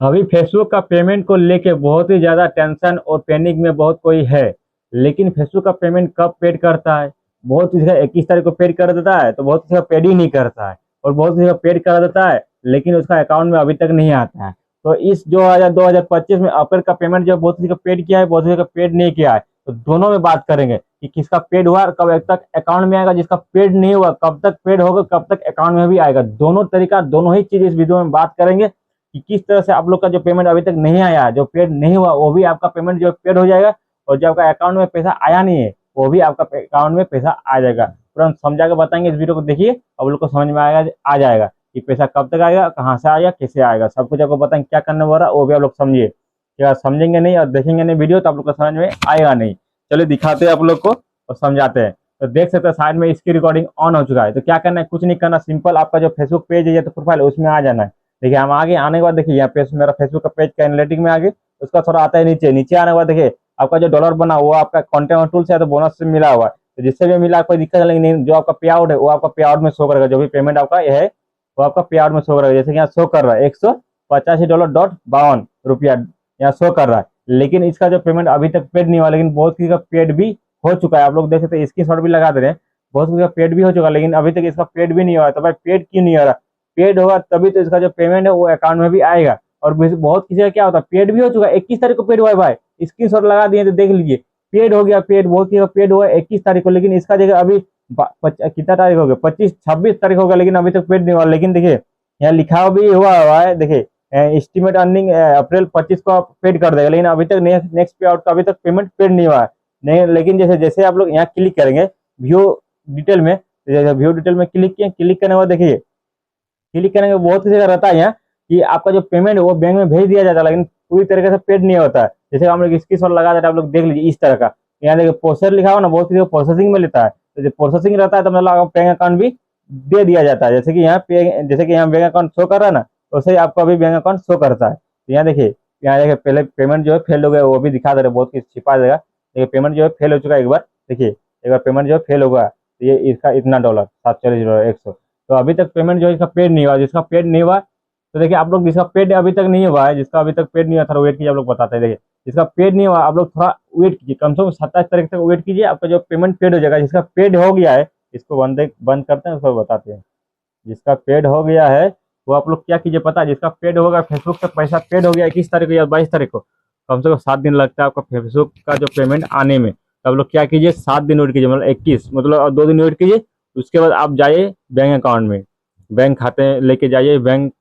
अभी फेसबुक का पेमेंट को लेके बहुत ही ज़्यादा टेंशन और पैनिक में बहुत कोई है। लेकिन फेसबुक का पेमेंट कब पेड करता है? बहुत किसी का 21 तारीख को पेड कर देता है, तो बहुत किसी का पेड ही नहीं करता है। और बहुत किसी का पेड कर देता है, लेकिन उसका अकाउंट में अभी तक नहीं आता है। तो इस जो 2025 में अप्रैल का पेमेंट जो बहुत किसी का पेड किया है, बहुत किसी का पेड नहीं किया है। तो दोनों में बात करेंगे कि किसका पेड हुआ और कब तक अकाउंट में आएगा, जिसका पेड नहीं हुआ कब तक पेड होगा, कब तक अकाउंट में भी आएगा। दोनों तरीका, दोनों ही चीज इस वीडियो में बात करेंगे कि किस तरह से आप लोग का जो पेमेंट अभी तक नहीं आया, जो पेड नहीं हुआ, वो भी आपका पेमेंट जो पेड हो जाएगा। और जो आपका अकाउंट में पैसा आया नहीं है, वो भी आपका अकाउंट में पैसा आ जाएगा। तुरंत समझा के बताएंगे, इस वीडियो को देखिए, आप लोग को समझ में आएगा, आ जाएगा कि पैसा कब तक आएगा, कहाँ से आएगा, कैसे आएगा, सब कुछ आपको बताएंगे। क्या करने वाला वो भी आप लोग समझिए। क्या समझेंगे नहीं और देखेंगे नहीं वीडियो, तो आप लोग को समझ में आएगा नहीं। चलिए दिखाते हैं आप लोग को और समझाते हैं। तो देख सकते हैं साइड में इसकी रिकॉर्डिंग ऑन हो चुका है। तो क्या करना है, कुछ नहीं करना, सिंपल आपका जो फेसबुक पेज है या तो प्रोफाइल, उसमें आ जाना है। देखिए हम आगे आने के बाद देखिए यहाँ पे मेरा फेसबुक का पेज का एनालिटिक में आगे, उसका थोड़ा आता है नीचे। नीचे आने के बाद देखिए आपका जो डॉलर बना हुआ आपका कंटेंट टूल से या तो बोनस से मिला हुआ है। तो जिससे भी मिला कोई दिक्कत नहीं, जो आपका पे आउट है वो आपका पे आउट में शो करेगा। जो भी पेमेंट आपका ये है वो आपका पे आउट में शो करेगा। जैसे कि यहाँ शो कर रहा है $185.52 यहाँ शो कर रहा है। लेकिन इसका जो पेमेंट अभी तक पेड नहीं हुआ, लेकिन बहुत किसी का पेड भी हो चुका है। आप लोग देख सकते हैं, स्क्रीन शॉट भी लगा दे रहे हैं। बहुत किसी का पेड भी हो चुका है, लेकिन अभी तक इसका पेड भी नहीं हुआ है। तो भाई पेड क्यों नहीं हो रहा? पेड होगा तभी तो इसका जो पेमेंट है वो अकाउंट में भी आएगा। और बहुत किसी का क्या होता है, पेड भी हो चुका है, 21 तारीख को पेड हुआ है भाई, स्क्रीनशॉट लगा दिए तो देख लीजिए। पेड हो गया, पेड बहुत किसी का पेड हुआ है 21 तारीख को, लेकिन इसका जगह अभी कितना तारीख हो गया, 25-26 तारीख हो गया, लेकिन अभी तक पेड नहीं हुआ। लेकिन देखिए यहाँ लिखा भी हुआ है, देखिए एस्टिमेट अर्निंग अप्रैल 25 को आप पेड कर देगा, लेकिन अभी तक नेक्स्ट पे आउट का अभी तक पेमेंट पेड नहीं हुआ है। नहीं, लेकिन जैसे जैसे आप लोग यहाँ क्लिक करेंगे व्यू डिटेल में, व्यू डिटेल में क्लिक किए, क्लिक करने के बाद देखिए, क्लिक करने के बहुत सी जगह रहता है यहाँ कि आपका जो पेमेंट है वो बैंक में भेज दिया जाता है, लेकिन पूरी तरीके से पेड नहीं होता है। जैसे हम लोग स्क्रीनशॉट लगा देते हैं, आप लोग देख लीजिए इस तरह का। यहाँ देखिए प्रोसेसर लिखा हुआ ना, बहुत किसी को प्रोसेसिंग में लेता है। तो जो प्रोसेसिंग रहता है तो मतलब आपको बैंक अकाउंट भी दे दिया जाता है। जैसे कि यहाँ पे, जैसे कि यहाँ बैंक अकाउंट शो कर रहा है ना, वैसे ही आपको अभी बैंक अकाउंट शो करता है। तो यहाँ देखिए, यहाँ देखिए पहले पेमेंट जो है फेल हो गया, वो भी दिखा दे रहे, बहुत कुछ छिपा देगा। देखिए पेमेंट जो है फेल हो चुका है एक बार। देखिए एक बार पेमेंट जो है फेल होगा, तो ये इसका इतना डॉलर, $740, 100। तो अभी तक पेमेंट जो है इसका पेड नहीं हुआ। जिसका पेड नहीं हुआ, तो देखिए आप लोग जिसका पेड अभी तक नहीं हुआ है, जिसका अभी तक पेड नहीं हुआ, थोड़ा वेट कीजिए, आप लोग बताते हैं। देखिए जिसका पेड नहीं हुआ, आप लोग थोड़ा वेट कीजिए, कम से कम 27 तारीख तक वेट कीजिए, आपका जो पेमेंट पेड हो जाएगा। जिसका पेड हो गया है, इसको बंद करते हैं, उसको बताते हैं। जिसका पेड हो गया है वो आप लोग क्या कीजिए पता है, जिसका पेड होगा, फेसबुक से पैसा पेड हो गया 21 तारीख को या 22 तारीख को, कम से कम 7 दिन लगता है आपका फेसबुक का जो पेमेंट आने में। तो आप लोग क्या कीजिए, 7 दिन वेट कीजिए, मतलब 21, मतलब और 2 दिन वेट कीजिए। उसके बाद आप जाइए बैंक अकाउंट में, बैंक खाते लेके जाइए, बैंक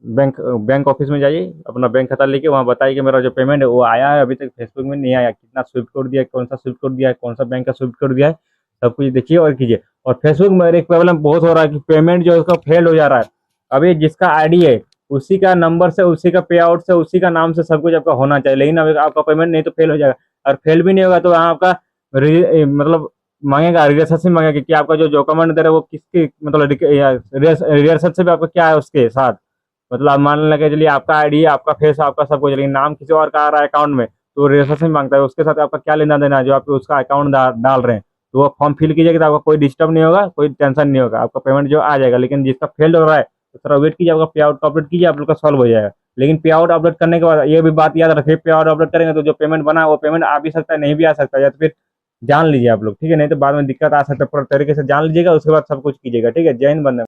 बैंक ऑफिस में जाइए, अपना बैंक खाता लेके वहाँ बताइए कि मेरा जो पेमेंट है वो आया है, अभी तक फेसबुक में नहीं आया, कितना स्विफ्ट कोड दिया है, कौन सा स्विफ्ट कोड दिया है, कौन सा बैंक का स्विफ्ट कोड दिया है, सब कुछ देखिए और कीजिए। और फेसबुक में एक प्रॉब्लम बहुत हो रहा है कि पेमेंट जो है उसका फेल हो जा रहा है। अभी जिसका आईडी है उसी का नंबर से, उसी का पे आउट से, उसी का नाम से सब कुछ आपका होना चाहिए, लेकिन अभी आपका पेमेंट नहीं तो फेल हो जाएगा। और फेल भी नहीं होगा तो वहाँ आपका मतलब मांगेगा, रिलेशनशिप मांगेगा कि आपका जो डॉक्यूमेंट दे रहा है वो किसकी, मतलब रिलेशनशिप आपका क्या है उसके साथ। मतलब आप मान लगे चलिए आपका आईडी, आपका फेस, आपका सब कुछ, लेकिन नाम किसी और का आ रहा है अकाउंट में, तो रिलेशनशिप मांगता है, उसके साथ आपका क्या लेना देना है, जो आप उसका अकाउंट डाल रहे हैं। तो वो फॉर्म फिल कीजिएगा तो आपका कोई डिस्टर्ब नहीं होगा, कोई टेंशन नहीं होगा, आपका पेमेंट जो आ जाएगा। लेकिन जिसका फेल हो रहा है तो थोड़ा वेट कीजिए, आपका पे आउट का अपडेट कीजिए, आप लोग का सॉल्व हो जाएगा। लेकिन पे आउट अपडेट करने के बाद ये भी बात याद रखिए, पे आउट अपडेट करेंगे तो जो पेमेंट बना है वो पेमेंट आ भी सकता है, नहीं भी आ सकता है, या तो फिर जान लीजिए आप लोग, ठीक है, नहीं तो बाद में दिक्कत आ सकता है। पूरा तरीके से जान लीजिएगा, उसके बाद सब कुछ कीजिएगा, ठीक है। जय हिंद, वंदे।